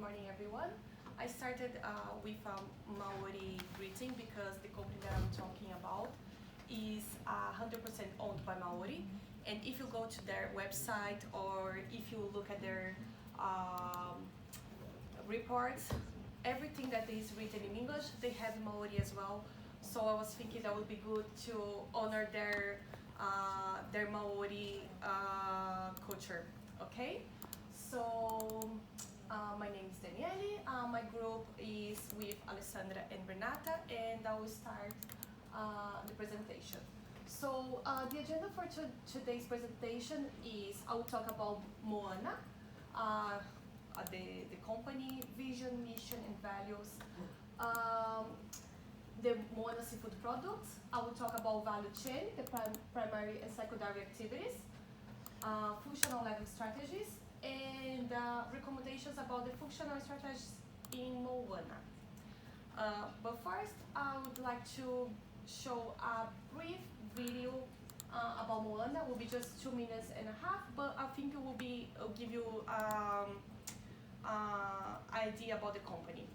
morning, everyone. I started with a Maori greeting because the company that I'm talking about is 100% owned by Maori. And if you go to their website or if you look at their reports, everything that is written in English, they have Maori as well. So I was thinking that would be good to honor their Maori culture. Okay, so my name is Daniele. My group is with Alessandra and Renata, and I will start the presentation. So the agenda for today's presentation is I will talk about Moana, the company, vision, mission, and values. The Moana seafood products. I will talk about value chain, the primary and secondary activities, functional level strategies, and recommendations about the functional strategies in Moana. But first, I would like to show a brief video about Moana. It will be just 2.5 minutes, but I think it will give you idea about the company.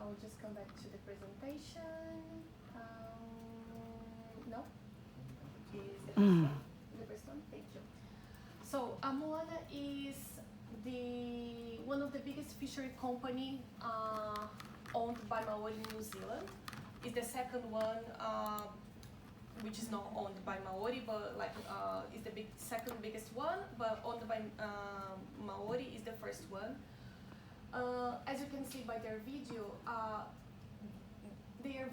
I'll just come back to the presentation. No? Is the first one? Thank you. So Moana is one of the biggest fishery company owned by Maori in New Zealand. It's the second one which is not owned by Maori, but is the second biggest one, but owned by Maori is the first one. As you can see by their video, they are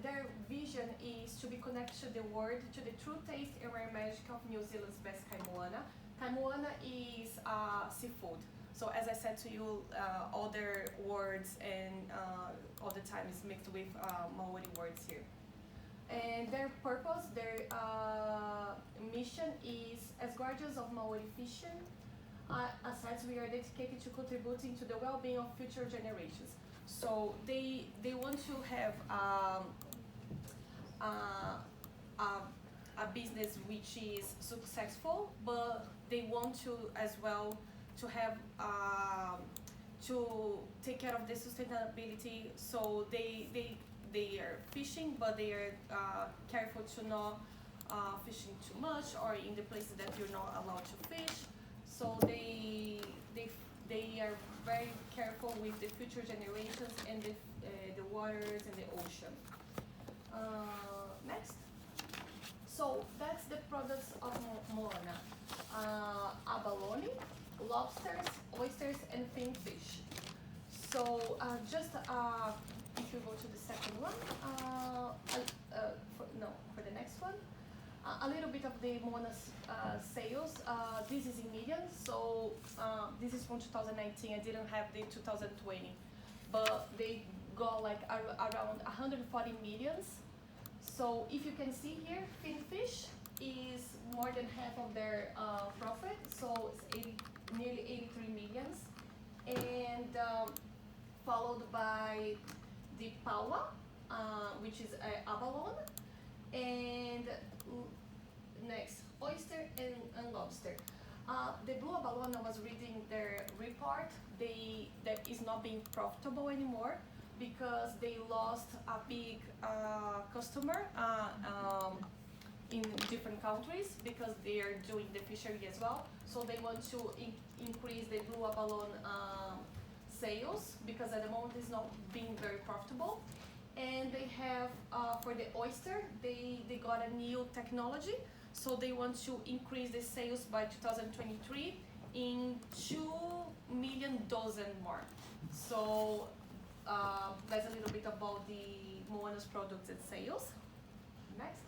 their vision is to be connected to the world, to the true taste and rare magic of New Zealand's best kaimoana. Kaimoana is seafood. So as I said to you, other words and all the time is mixed with Maori words here. And their purpose, their mission is as guardians of Maori fishing. As we are dedicated to contributing to the well-being of future generations. So they want to have a business which is successful, but they want to as well to have to take care of the sustainability. So they are fishing, but they are careful to not fishing too much or in the places that you're not allowed to fish. So they are very careful with the future generations and the waters and the ocean. Next. So that's the products of Moana. Abalone, lobsters, oysters, and finfish. So if you go to the second one, for the next one, a little bit of the Moana's sales. This is in millions, so this is from 2019. I didn't have the 2020, but they got like around 140 millions. So if you can see here, finfish is more than half of their profit, so it's nearly 83 millions, and followed by the paua, which is abalone, and next oyster and lobster. The blue abalone, I was reading their report, that is not being profitable anymore because they lost a big customer in different countries because they are doing the fishery as well. So they want to increase the blue abalone sales because at the moment it's not being very profitable. And they have, for the oyster, they got a new technology. So they want to increase the sales by 2023 in 2 million dozen more. So that's a little bit about the Moana's products and sales. Next.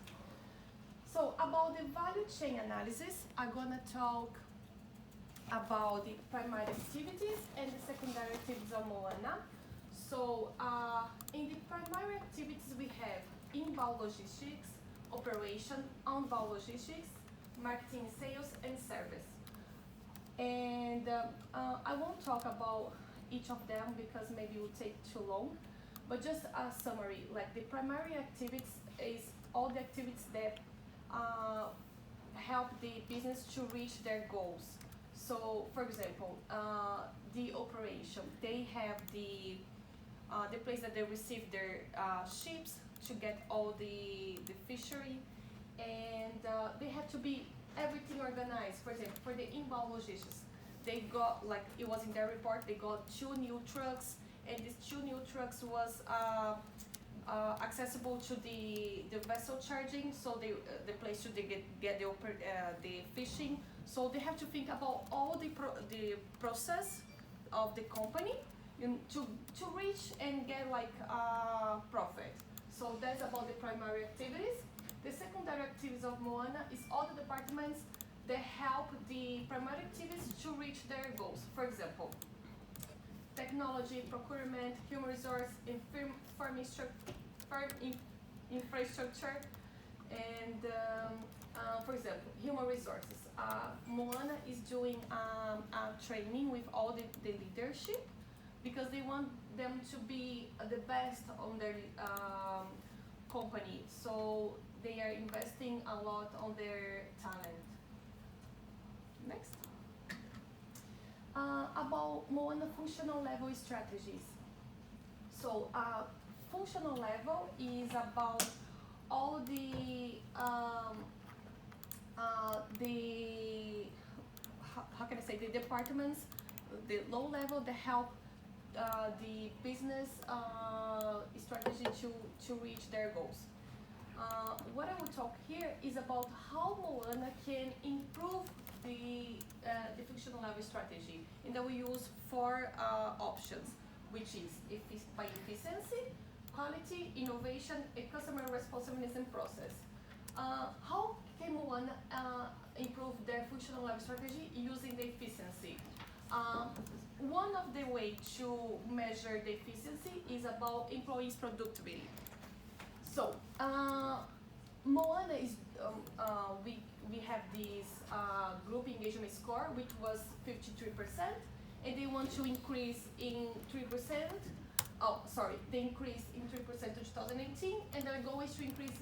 So about the value chain analysis, I'm gonna talk about the primary activities and the secondary activities of Moana. So in the primary activities we have inbound logistics, operation, outbound logistics, marketing, sales, and service. And I won't talk about each of them because maybe it will take too long, but just a summary, like the primary activities is all the activities that help the business to reach their goals. So for example, the operation, they have the place that they receive their ships to get all the fishery, and they have to be everything organized. For example, for the inbound logistics, they got, like it was in their report, they got 2 new trucks, and these 2 new trucks was accessible to the vessel charging, so the place to get the fishing. So they have to think about all the process of the company to reach and get like profit. So that's about the primary activities. The secondary activities of Moana is all the departments that help the primary activities to reach their goals. For example, technology, procurement, human resource, farm infrastructure, and for example, human resources. Moana is doing a training with all the leadership because they want them to be the best on their company. So they are investing a lot on their talent. Next. About Moana functional level strategies. So functional level is about all the how can I say, the departments, the low level that help the business strategy to reach their goals. What I will talk here is about how Moana can improve the functional level strategy, and that we use 4 options, which is by efficiency, quality, innovation, and customer responsiveness and process. How can Moana improve their functional level strategy using the efficiency? One of the ways to measure the efficiency is about employees' productivity. So Moana is we have this group engagement score, which was 53%, and they want to increase in 3%. Oh, sorry, they increased in 3% to 2018, and their goal is to increase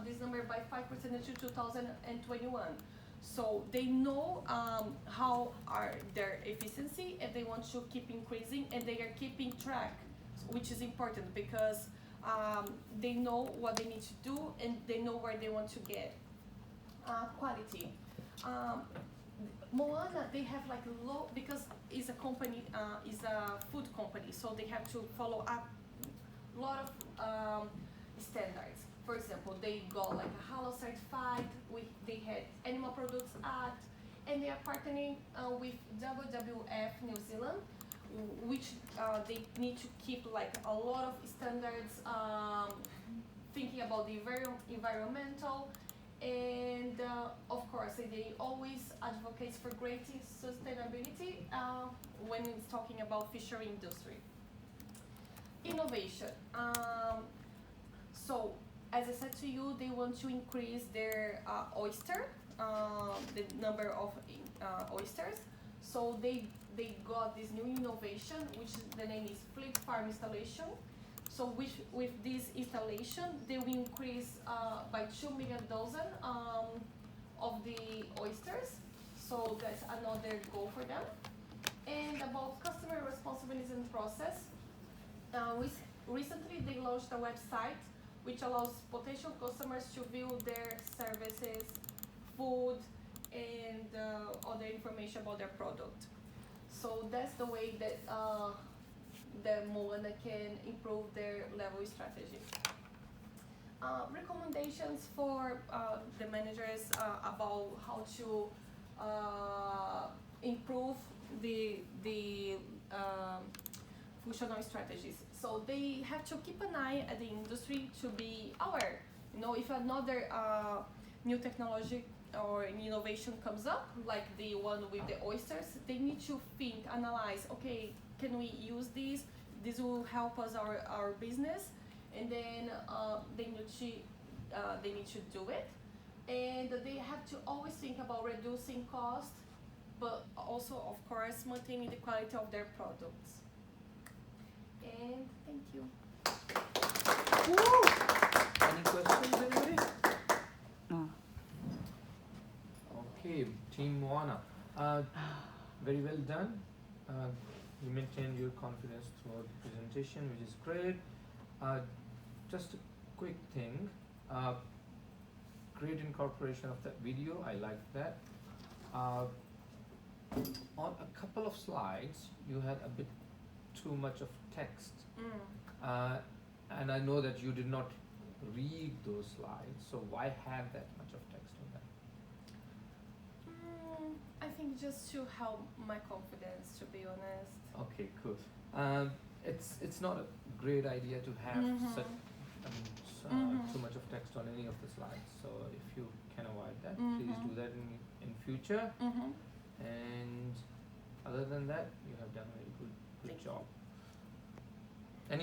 this number by 5% to 2021. So they know how are their efficiency, and they want to keep increasing, and they are keeping track, which is important because They know what they need to do and they know where they want to get. Quality. Um, Moana, they have like low, because it's a company, is a food company, so they have to follow up a lot of standards. For example, they got like a halal certified. They had Animal Products Act, and they are partnering with WWF New Zealand, which they need to keep like a lot of standards, thinking about the environmental, and of course they always advocate for greater sustainability when it's talking about fishery industry. Innovation. So as I said to you, they want to increase their the number of oysters. So they got this new innovation, which the name is Flip Farm Installation. So with this installation, they will increase by 2 million dozen of the oysters. So that's another goal for them. And about customer responsibility and process, recently they launched a website which allows potential customers to view their services, food, and other information about their product. So that's the way that the Moana can improve their level strategy. Recommendations for the managers about how to improve the functional strategies. So they have to keep an eye at the industry to be aware. You know, if another new technology or an innovation comes up, like the one with the oysters, they need to think, analyze, okay, can we use this? This will help us our business, and then they need to do it, and they have to always think about reducing cost, but also of course maintaining the quality of their products. And thank you. Woo! Any questions, anybody? No. Okay, Team Moana. Very well done. You maintained your confidence throughout the presentation, which is great. Just a quick thing. Great incorporation of that video. I like that. On a couple of slides, you had a bit too much of text. And I know that you did not read those slides, so why have that much of text on them? I think just to help my confidence, to be honest. Okay, cool. It's not a great idea to have such too much of text on any of the slides. So if you can avoid that, please do that in future. And other than that, you have done a very good Thank you. job.